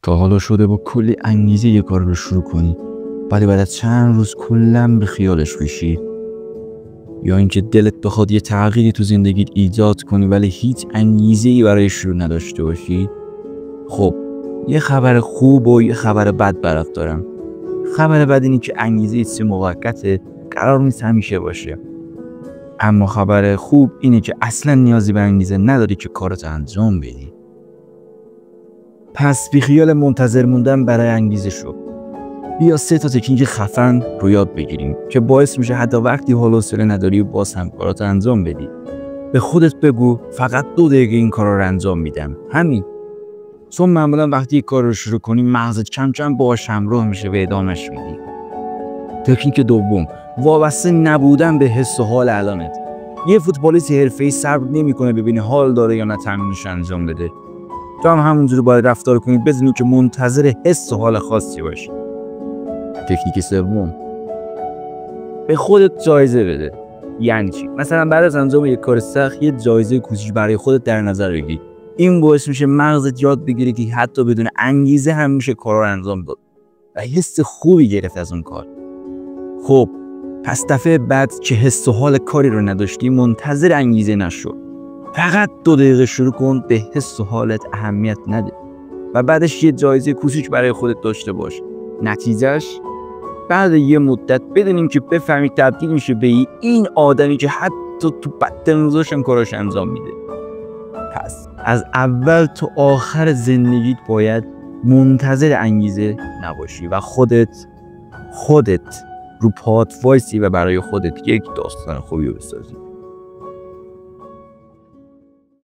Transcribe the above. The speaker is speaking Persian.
تا حالا شده با کلی انگیزه یه کار رو شروع کنی ولی بعد از چند روز کلاً به خیالش بشی، یا اینکه دلت بخواد یه تغییری تو زندگیت ایجاد کنی ولی هیچ انگیزه‌ای برای شروع نداشته باشی؟ خب یه خبر خوب و یه خبر بد برات دارم. خبر بد اینه که انگیزه چیز موقته، قرار نیست همیشه باشه. اما خبر خوب اینه که اصلا نیازی به انگیزه نداری که کارت انجام بدی. پس بی خیال منتظر موندن برای انگیزه شو. بیا 3 تا تکنیک خفن رو یاد بگیریم که باعث میشه حتی وقتی حال و حوصله نداری باز هم کارات انجام بدی. به خودت بگو فقط 2 دقیقه این کارا رو انجام میدم. همین. چون معمولا وقتی یک کار رو شروع کنی مغزت کم کم باهاش همراه میشه و ادامهش میدی. تکنیک دوم، وابسته نبودن به حس و حال الانت. یه فوتبالیست حرفه‌ای صبر نمی‌کنه ببینه حال داره یا نه تمرینش انجام بده. تو هم همونجوری باید رفتار کنی بدونی که منتظر حس و حال خاصی باشی. تکنیک سوم، به خودت جایزه بده. یعنی چی؟ مثلا بعد از انجام یک کار سخت یه جایزه کوچیک برای خودت در نظر بگیر. این باعث میشه مغزت یاد بگیره که حتی بدون انگیزه هم میشه کارا رو انجام داد و حس خوبی گرفت از اون کار. خب پس دفعه بعد که حس و حال کاری رو نداشتی منتظر انگیزه نشو. فقط 2 دقیقه شروع کن، به حس و حالت اهمیت نده و بعدش یه جایزه کوچیک برای خودت داشته باش. نتیجهش بعد یه مدت بدونیم که بفهمی تبدیل میشه به این آدمی که حتی تو بدترین روزاش هم کاراش انجام میده. پس از اول تا آخر زندگیت باید منتظر انگیزه نباشی و خودت رو پات وایسی و برای خودت یک داستان خوبی بسازی.